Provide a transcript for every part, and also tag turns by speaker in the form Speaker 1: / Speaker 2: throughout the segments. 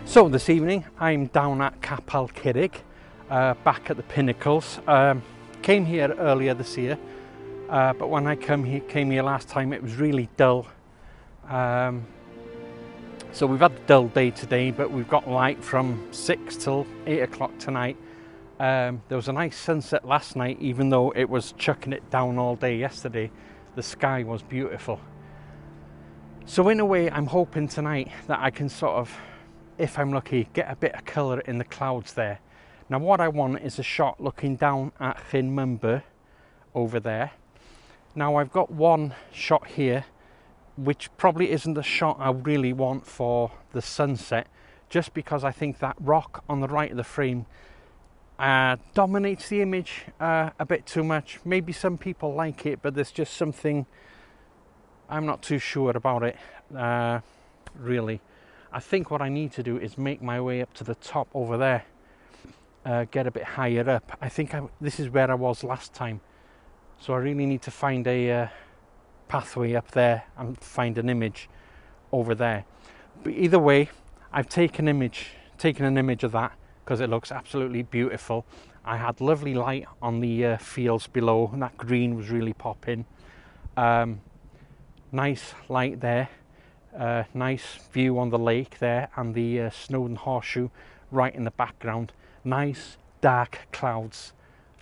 Speaker 1: So this evening I'm down at Capel Curig, back at the Pinnicales. Came here earlier this year, but when I came here last time it was really dull. So we've had a dull day today, but we've got light from 6 till 8 o'clock tonight. There was a nice sunset last night, even though it was chucking it down all day yesterday. The sky was beautiful. So in a way I'm hoping tonight that I can sort of, if I'm lucky, get a bit of colour in the clouds there. Now what I want is a shot looking down at Llyn Mymbyr over there. Now I've got one shot here which probably isn't the shot I really want for the sunset, just because I think that rock on the right of the frame dominates the image a bit too much. Maybe some people like it, but there's just something, I'm not too sure about it really. I think what I need to do is make my way up to the top over there, get a bit higher up. I think this is where I was last time, so I really need to find a pathway up there and find an image over there. But either way, I've taken an image of that because it looks absolutely beautiful. I had lovely light on the fields below, and that green was really popping. Nice light there. Nice view on the lake there, and the Snowdon horseshoe right in the background. Nice dark clouds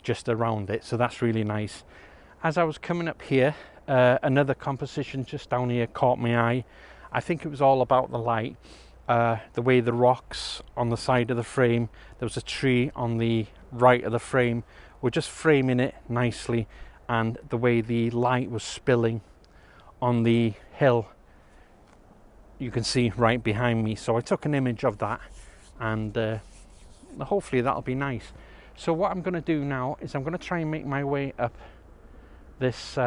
Speaker 1: just around it, so that's really nice. As I was coming up here, another composition just down here caught my eye. I think it was all about the light, the way the rocks on the side of the frame, there was a tree on the right of the frame, were just framing it nicely, and the way the light was spilling on the hill you can see right behind me. So I took an image of that, and hopefully that'll be nice. So what I'm going to do now is I'm going to try and make my way up this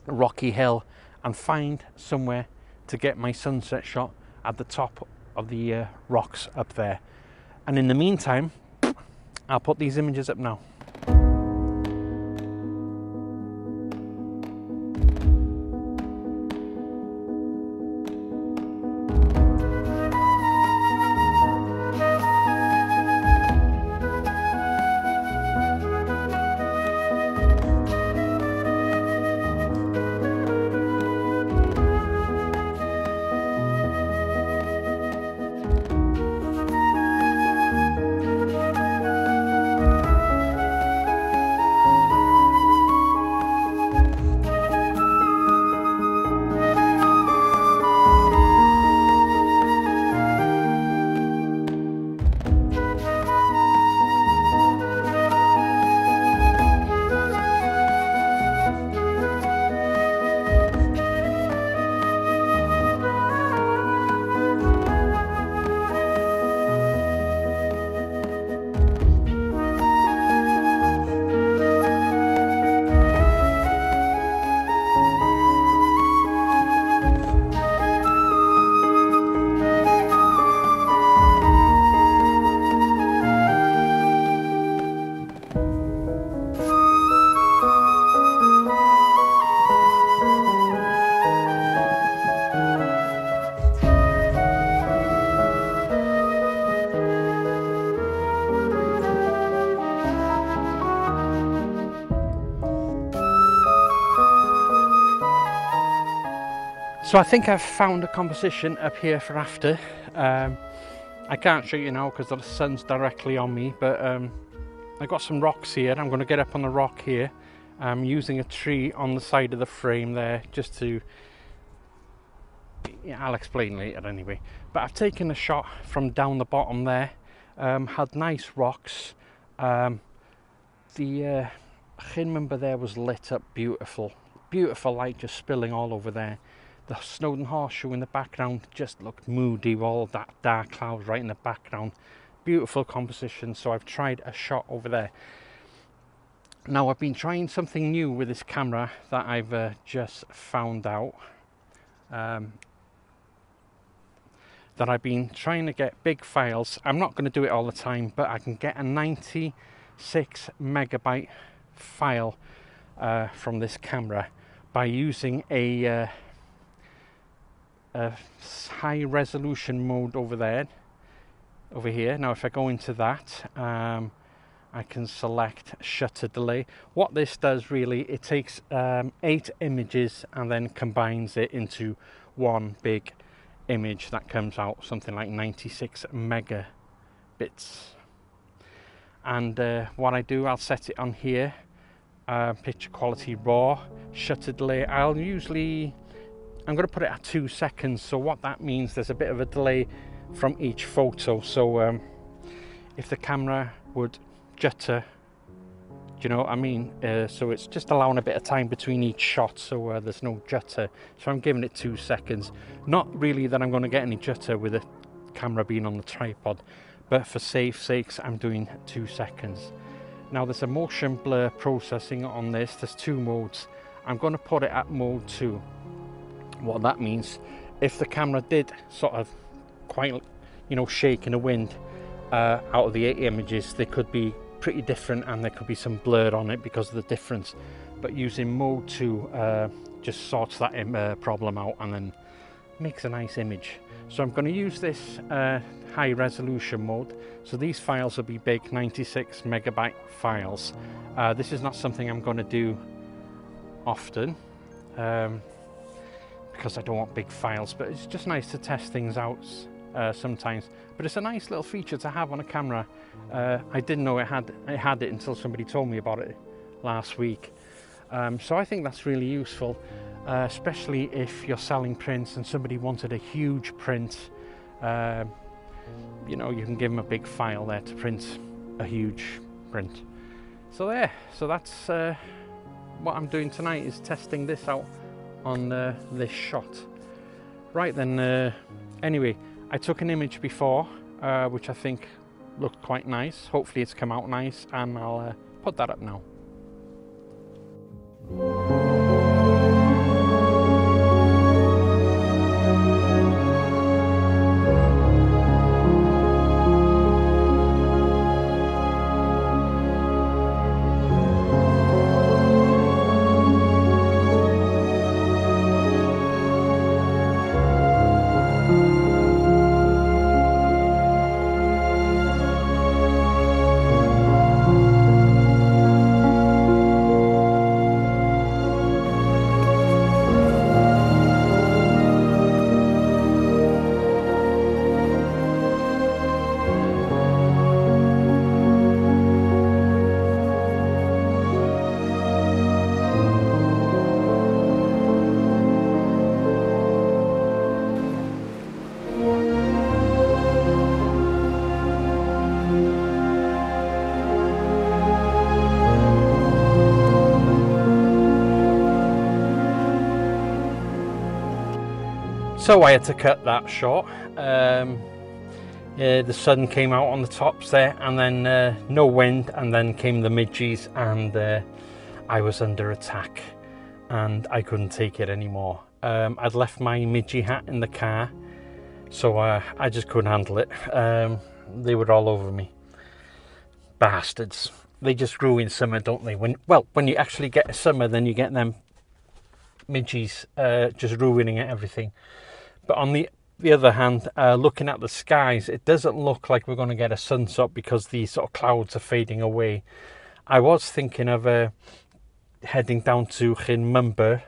Speaker 1: rocky hill and find somewhere to get my sunset shot at the top of the rocks up there. And in the meantime, I'll put these images up now. So I think I've found a composition up here for after. I can't show you now because the sun's directly on me, but I got some rocks here. I'm going to get up on the rock here. I'm using a tree on the side of the frame there just to, yeah, I'll explain later anyway. But I've taken a shot from down the bottom there. Had nice rocks. The Llyn Mymbyr there was lit up beautiful light just spilling all over there. The Snowdon horseshoe in the background just looked moody with all that dark cloud right in the background. Beautiful composition, so I've tried a shot over there. Now I've been trying something new with this camera that I've just found out. That I've been trying to get big files. I'm not going to do it all the time, but I can get a 96 megabyte file from this camera by using a high resolution mode over here. Now if I go into that, I can select shutter delay. What this does really, it takes 8 images and then combines it into one big image that comes out something like 96 megabits. And what I do, I'll set it on here, picture quality raw, shutter delay. I'm going to put it at 2 seconds, so what that means, there's a bit of a delay from each photo. So if the camera would jutter, do you know what I mean? So it's just allowing a bit of time between each shot, so there's no jutter. So I'm giving it 2 seconds. Not really that I'm going to get any jutter with the camera being on the tripod, but for safe sakes I'm doing 2 seconds. Now there's a motion blur processing on this. There's 2 modes. I'm going to put it at mode 2. What that means, if the camera did sort of quite, you know, shake in the wind, out of the 8 images, they could be pretty different and there could be some blur on it because of the difference. But using mode 2 just sorts that problem out and then makes a nice image. So I'm going to use this high resolution mode. So these files will be big 96 megabyte files. This is not something I'm going to do often. Because I don't want big files, but it's just nice to test things out sometimes. But it's a nice little feature to have on a camera. I didn't know it had it until somebody told me about it last week. So I think that's really useful, especially if you're selling prints and somebody wanted a huge print. You know, you can give them a big file there to print a huge print. So that's what I'm doing tonight, is testing this out on this shot. Right then, anyway, I took an image before which I think looked quite nice. Hopefully it's come out nice, and I'll put that up now. So I had to cut that short. The sun came out on the tops there, and then no wind, and then came the midges, and I was under attack and I couldn't take it anymore. I'd left my midgie hat in the car, so I just couldn't handle it. They were all over me. Bastards. They just ruin summer, don't they? When you actually get a summer, then you get them midges just ruining everything. But on the other hand, looking at the skies, it doesn't look like we're going to get a sunset because these sort of clouds are fading away. I was thinking of heading down to Llyn Mymbyr,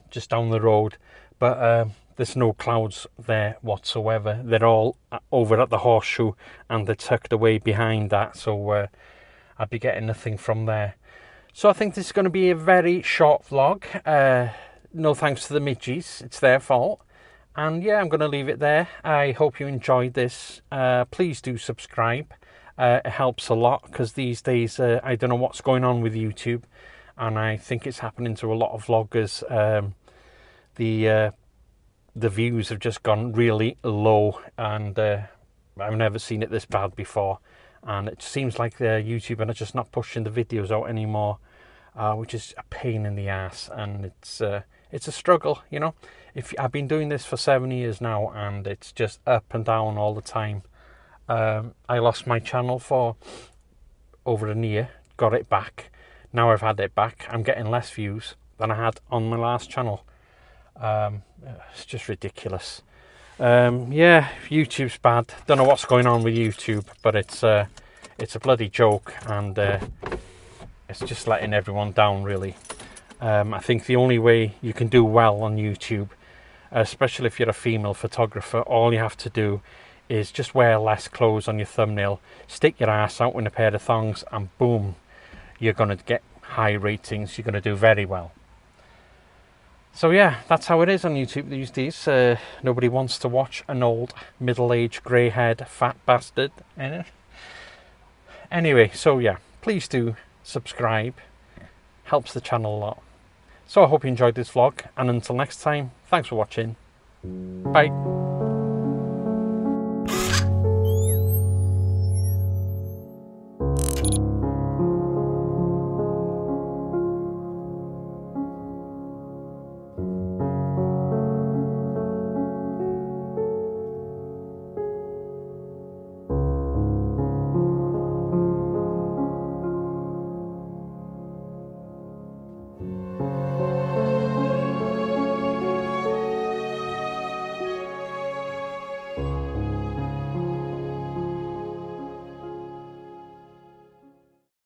Speaker 1: just down the road, but there's no clouds there whatsoever. They're all over at the horseshoe and they're tucked away behind that, so I'll be getting nothing from there. So I think this is going to be a very short vlog. No thanks to the midges, it's their fault. And yeah, I'm going to leave it there. I hope you enjoyed this. Please do subscribe. It helps a lot, because these days I don't know what's going on with YouTube, and I think it's happening to a lot of vloggers. The views have just gone really low, and I've never seen it this bad before. And it seems like YouTube are just not pushing the videos out anymore, which is a pain in the ass, and it's a struggle, you know. I've been doing this for 7 years now, and it's just up and down all the time. I lost my channel for over a year, got it back. Now I've had it back, I'm getting less views than I had on my last channel. It's just ridiculous. Yeah, YouTube's bad. Don't know what's going on with YouTube, but it's a bloody joke, and it's just letting everyone down, really. I think the only way you can do well on YouTube, especially if you're a female photographer, all you have to do is just wear less clothes on your thumbnail, stick your ass out in a pair of thongs, and boom, you're going to get high ratings. You're going to do very well. So yeah, that's how it is on YouTube these days. Nobody wants to watch an old, middle-aged, grey-haired, fat bastard in it. Anyway, so yeah, please do subscribe. Helps the channel a lot. So I hope you enjoyed this vlog, and until next time, thanks for watching. Bye.